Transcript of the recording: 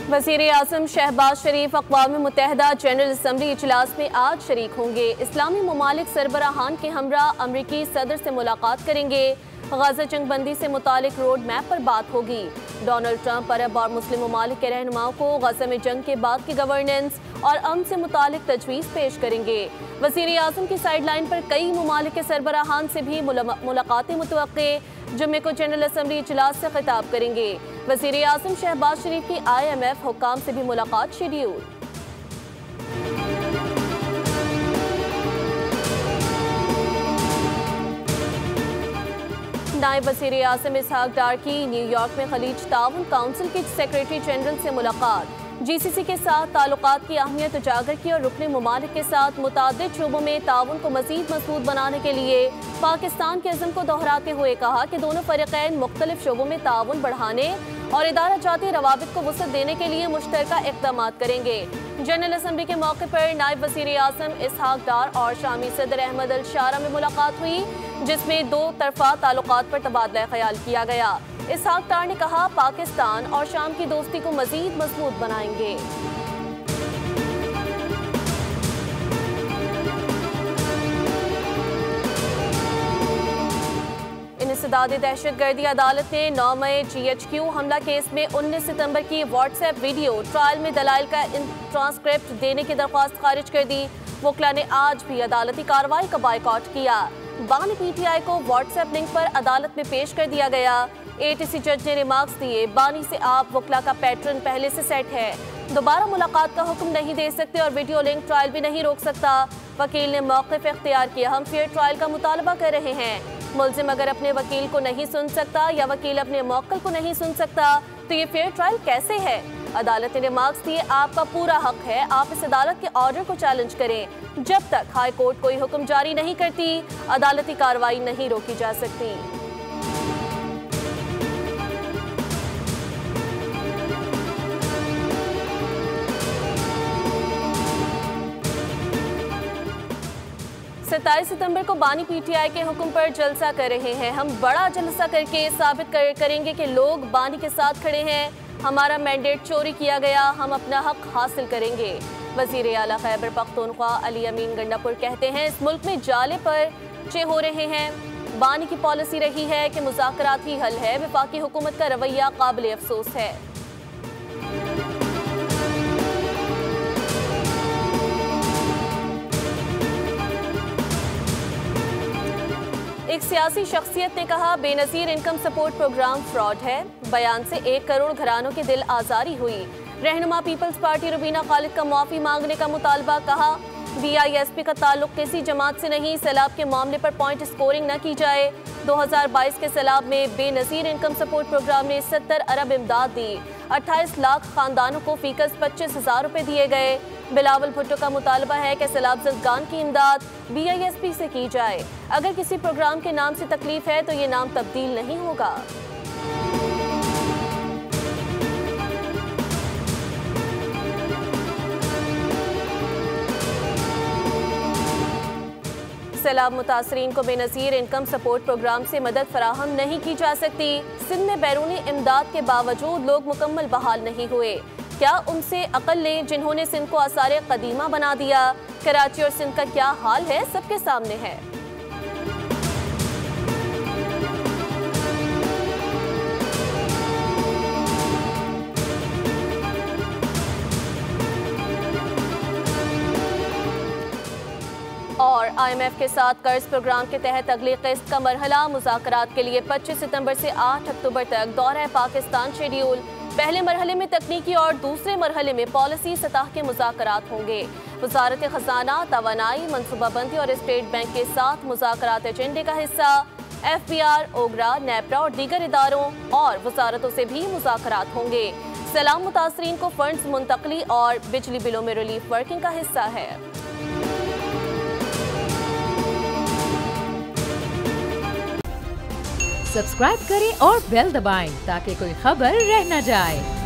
वज़ीर आज़म शहबाज शरीफ अक़वाम मुत्तहिदा general assembly इजलास में आज शरीक होंगे। इस्लामी ममालिक सरबराहान के हमरा अमरीकी सदर से मुलाकात करेंगे। गाज़ा जंगबंदी से मुतालिक रोड मैप पर बात होगी। डोनाल्ड ट्रंप अरब और मुस्लिम ममालिक के रहनुमाओं को गाज़ा में जंग के बाद की गवर्नेंस और अमन से मुतालिक तजवीज़ पेश करेंगे। वज़ीर आज़म की साइड लाइन पर कई ममालिक के सरबराहान से भी मुलाकातें मुतवक्के। जुम्मे को जनरल असम्बली इजलास से खिताब करेंगे। वज़ीर आज़म शहबाज शरीफ की IMF हुक्काम से भी मुलाकात शेड्यूल। नायब वज़ीर आज़म इसहाक डार की न्यूयॉर्क में खलीज ताउन काउंसिल के सेक्रेटरी जनरल से मुलाकात। GCC के साथ ताल्लुकात की अहमियत उजागर की और रुकने ममालिक के साथ मुतादिद शोबों में ताउन को मज़ीद मजबूत बनाने के लिए पाकिस्तान के अज़्म को दोहराते हुए कहा कि दोनों फ़रीक़ैन मुख्तलिफ शोबों में ताउन बढ़ाने और इदारा जाती रवाबित को वसअत देने के लिए मुश्तरका इक़दामात करेंगे। जनरल असम्बली के मौके पर नायब वज़ीर आज़म इसहाक डार और शामी सदर अहमद अल शारा में मुलाकात हुई, जिसमें दो तरफ़ा ताल्लुकात पर तबादला ख्याल किया गया। इसहाक डार ने कहा पाकिस्तान और शाम की दोस्ती को मज़ीद मजबूत बनाएंगे। इंसदाद दहशतगर्दी अदालत ने 9 मई GHQ हमला केस में 19 सितंबर की व्हाट्सएप वीडियो ट्रायल में दलाइल का ट्रांसक्रिप्ट देने की दरख्वास्त खारिज कर दी। वकला ने आज भी अदालती कार्रवाई का बायकॉट किया। बानी PTI को व्हाट्सएप लिंक पर अदालत में पेश कर दिया गया। ATC जज ने रिमार्क्स दिए, बानी से आप वकला का पैटर्न पहले से सेट है, दोबारा मुलाकात का हुक्म नहीं दे सकते और वीडियो लिंक ट्रायल भी नहीं रोक सकता। वकील ने मौक़िफ़ इख्तियार किया, हम फेयर ट्रायल का मुतालबा कर रहे हैं। मुल्ज़िम अगर अपने वकील को नहीं सुन सकता या वकील अपने मौक्किल को नहीं सुन सकता तो ये फेयर ट्रायल कैसे है? अदालत ने रिमार्क्स दिए, आपका पूरा हक है आप इस अदालत के ऑर्डर को चैलेंज करें। जब तक हाई कोर्ट कोई हुक्म जारी नहीं करती अदालती कार्रवाई नहीं रोकी जा सकती। सत्ताईस सितंबर को बानी PTI के हुक्म पर जलसा कर रहे हैं। हम बड़ा जलसा करके साबित करेंगे कि लोग बानी के साथ खड़े हैं। हमारा मैंडेट चोरी किया गया, हम अपना हक हासिल करेंगे। वज़ीर आला खैबर पख्तूनख्वा अली अमीन गंडापुर कहते हैं इस मुल्क में जाले पर चे हो रहे हैं। बानी की पॉलिसी रही है कि मुज़ाकरात ही हल है। वफाकी हुकूमत का रवैया काबिल अफसोस है। एक सियासी शख्सियत ने कहा Benazir income support program fraud है। बयान से 1 करोड़ घरानों की दिल आज़ारी हुई। रहनुमा पीपल्स पार्टी रुबीना खालिद का मुआफ़ी मांगने का मुतालबा। कहा BISP का ताल्लुक किसी जमात से नहीं, सैलाब के मामले पर पॉइंट स्कोरिंग न की जाए। 2022 के सैलाब में बेनज़ीर इनकम सपोर्ट प्रोग्राम ने 70 अरब इमदाद दी। 28 लाख खानदानों को फीकस 25,000 रुपये दिए गए। बिलावल भुट्टो का मुतालबा है कि सैलाब ज़दगान की इमदाद BISP से की जाए। अगर किसी प्रोग्राम के नाम से तकलीफ है तो ये नाम तब्दील नहीं होगा। सैलाब मुतासरीन को बेनज़ीर इनकम सपोर्ट प्रोग्राम से मदद फराहम नहीं की जा सकती। सिंध में बैरूनी इमदाद के बावजूद लोग मुकम्मल बहाल नहीं हुए। क्या उनसे अकल लें जिन्होंने सिंध को आसार कदीमा बना दिया। कराची और सिंध का क्या हाल है सबके सामने है। और IMF के साथ कर्ज प्रोग्राम के तहत अगली किस्त का मरहला मुज़ाकरात के लिए 25 सितंबर से 8 अक्टूबर तक दौरा पाकिस्तान शेड्यूल। पहले मरहले में तकनीकी और दूसरे मरहले में पॉलिसी सतह के मुज़ाकरात होंगे। वज़ारत ख़ज़ाना, तवानाई, मनसूबाबंदी और स्टेट बैंक के साथ मुज़ाकरात एजेंडे का हिस्सा। FBR, ओगरा, नेपरा और दीगर इदारों और वज़ारतों से भी मुज़ाकरात होंगे। सैलाब मुतासरीन को फंड्स मुंतकली और बिजली बिलों में रिलीफ वर्किंग का हिस्सा है। सब्सक्राइब करें और बेल दबाएं ताकि कोई खबर रह न जाए।